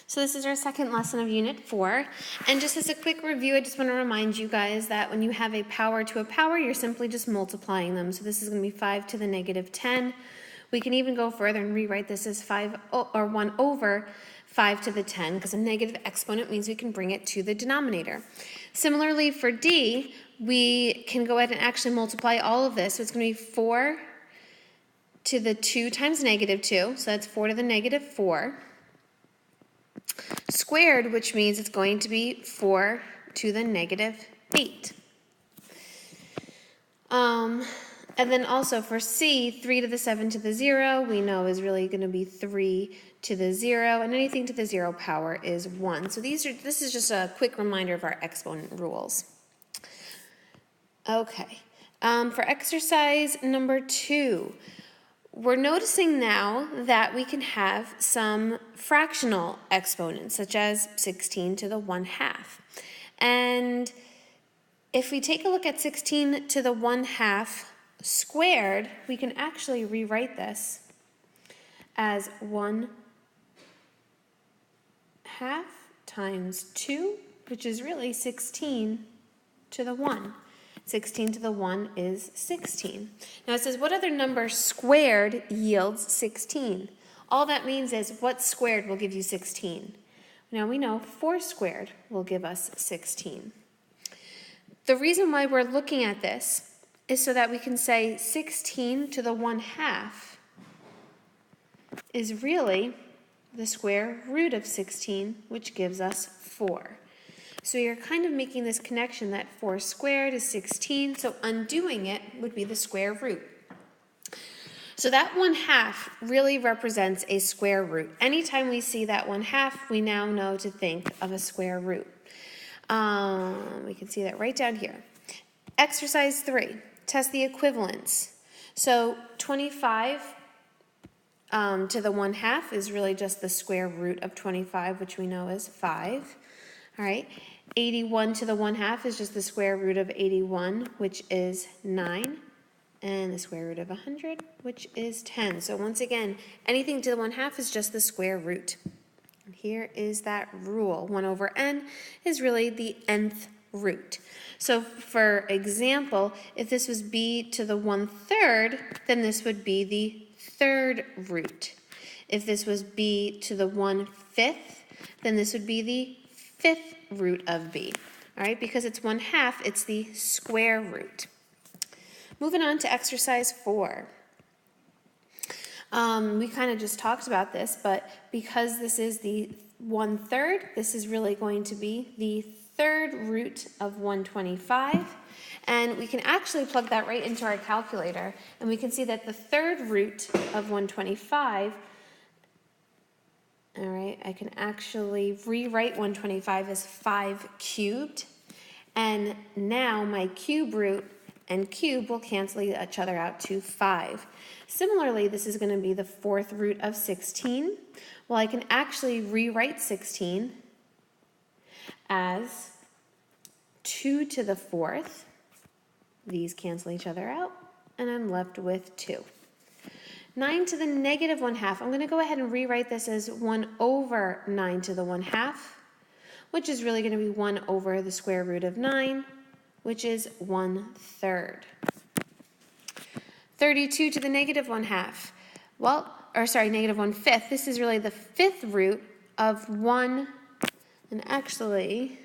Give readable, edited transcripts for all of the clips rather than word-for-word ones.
So this is our second lesson of Unit 4. And just as a quick review, I just want to remind you guys that when you have a power to a power, you're simply just multiplying them. So this is going to be 5 to the negative 10. We can even go further and rewrite this as 1 over 5 to the 10, because a negative exponent means we can bring it to the denominator. Similarly, for D, we can go ahead and actually multiply all of this. So it's going to be 4 to the 2 times negative 2. So that's 4 to the negative 4. Squared, which means it's going to be 4 to the negative 8. And then also for C, 3 to the 7 to the 0, we know is really going to be 3 to the 0, and anything to the 0 power is 1. So this is just a quick reminder of our exponent rules. Okay, for exercise number 2, we're noticing now that we can have some fractional exponents, such as 16 to the 1/2. And if we take a look at 16 to the 1/2 squared, we can actually rewrite this as 1/2 times 2, which is really 16 to the 1. 16 to the 1 is 16. Now it says, what other number squared yields 16? All that means is what squared will give you 16? Now we know 4 squared will give us 16. The reason why we're looking at this is so that we can say 16 to the 1/2 is really the square root of 16, which gives us 4. So you're kind of making this connection that 4 squared is 16, so undoing it would be the square root. So that 1/2 really represents a square root. Anytime we see that 1/2, we now know to think of a square root. We can see that right down here. Exercise 3, test the equivalence. So 25 to the 1/2 is really just the square root of 25, which we know is 5. All right, 81 to the 1/2 is just the square root of 81, which is 9, and the square root of 100, which is 10. So once again, anything to the 1/2 is just the square root. And here is that rule. 1 over n is really the nth root. So for example, if this was b to the 1/3, then this would be the third root. If this was b to the 1/5, then this would be the fifth root of b. All right, because it's 1/2, it's the square root. Moving on to exercise 4. We kind of just talked about this, but because this is the 1/3, this is really going to be the third root of 125. And we can actually plug that right into our calculator, and we can see that the third root of 125, all right, I can actually rewrite 125 as 5 cubed. And now my cube root and cube will cancel each other out to 5. Similarly, this is going to be the fourth root of 16. Well, I can actually rewrite 16 as 2 to the 4th. These cancel each other out, and I'm left with 2. 9 to the negative 1/2. I'm going to go ahead and rewrite this as 1 over 9 to the 1/2, which is really going to be 1 over the square root of 9, which is 1/3. 32 to the negative 1/2. Negative 1/5. This is really the fifth root of 1, and actually,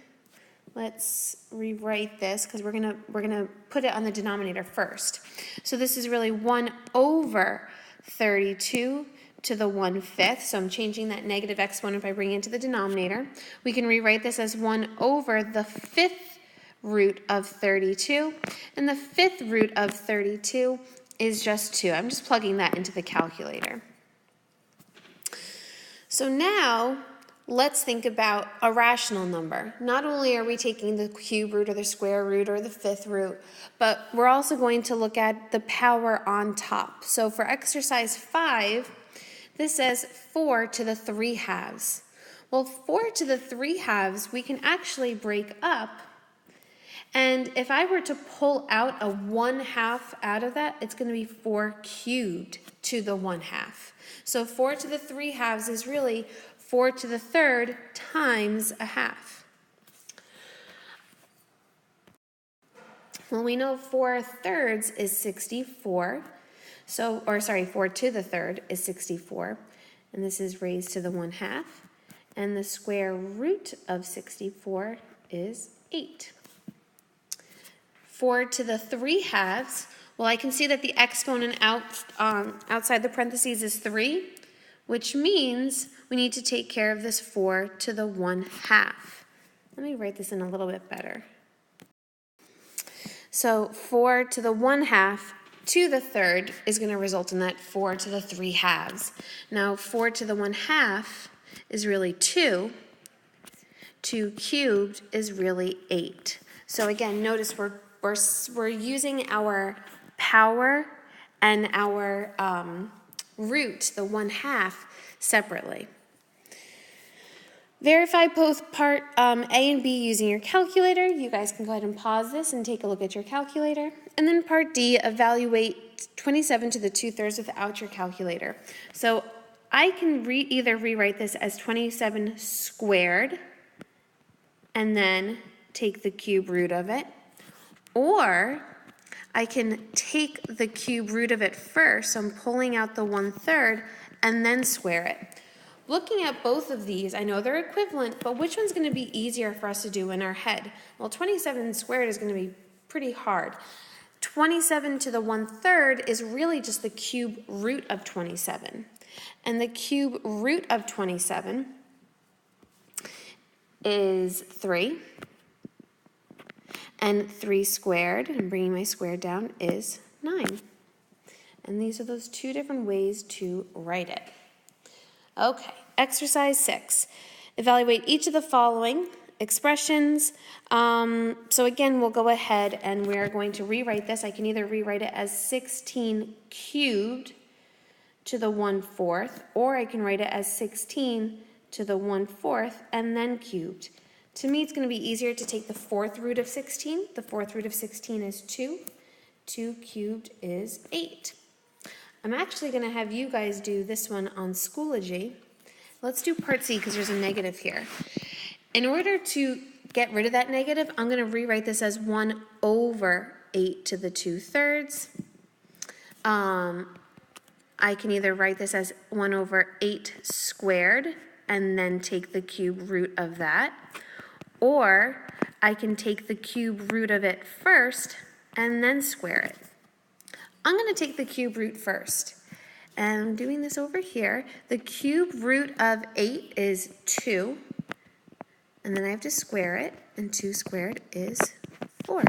let's rewrite this because we're gonna put it on the denominator first. So this is really 1 over 32 to the 1/5. So I'm changing that negative exponent by bringing it to the denominator. We can rewrite this as 1 over the fifth root of 32, and the fifth root of 32 is just 2. I'm just plugging that into the calculator. So now let's think about a rational number. Not only are we taking the cube root or the square root or the fifth root, but we're also going to look at the power on top. So for exercise 5, this says 4 to the 3/2. Well, 4 to the 3/2 we can actually break up. And if I were to pull out a 1/2 out of that, it's going to be 4 cubed to the 1/2. So 4 to the 3/2 is really 4 to the third times a half. Well, we know 4 thirds is 64. 4 to the third is 64. And this is raised to the 1/2. And the square root of 64 is 8. 4 to the 3/2, well, I can see that the exponent outside the parentheses is 3, which means we need to take care of this 4 to the 1/2. Let me write this in a little bit better. So 4 to the 1/2 to the third is going to result in that 4 to the 3/2. Now 4 to the 1/2 is really 2. 2 cubed is really 8. So again, notice we're using our power and our root, the 1/2, separately. Verify both part A and B using your calculator. You guys can go ahead and pause this and take a look at your calculator. And then part D, evaluate 27 to the 2/3 without your calculator. So I can either rewrite this as 27 squared and then take the cube root of it, or I can take the cube root of it first, so I'm pulling out the 1/3 and then square it. Looking at both of these, I know they're equivalent, but which one's going to be easier for us to do in our head? Well, 27 squared is going to be pretty hard. 27 to the 1/3 is really just the cube root of 27. And the cube root of 27 is 3. And 3 squared, and bringing my square down, is 9. And these are those two different ways to write it. Okay, exercise 6. Evaluate each of the following expressions. So again, we'll go ahead and we're going to rewrite this. I can either rewrite it as 16 cubed to the 1/4, or I can write it as 16 to the 1/4 and then cubed. To me, it's going to be easier to take the 4th root of 16. The 4th root of 16 is 2. 2 cubed is 8. I'm actually going to have you guys do this one on Schoology. Let's do part C because there's a negative here. In order to get rid of that negative, I'm going to rewrite this as 1/8 to the 2/3. I can either write this as 1/8 squared and then take the cube root of that, or I can take the cube root of it first and then square it. I'm going to take the cube root first. And I'm doing this over here. The cube root of 8 is 2. And then I have to square it. And 2 squared is 4.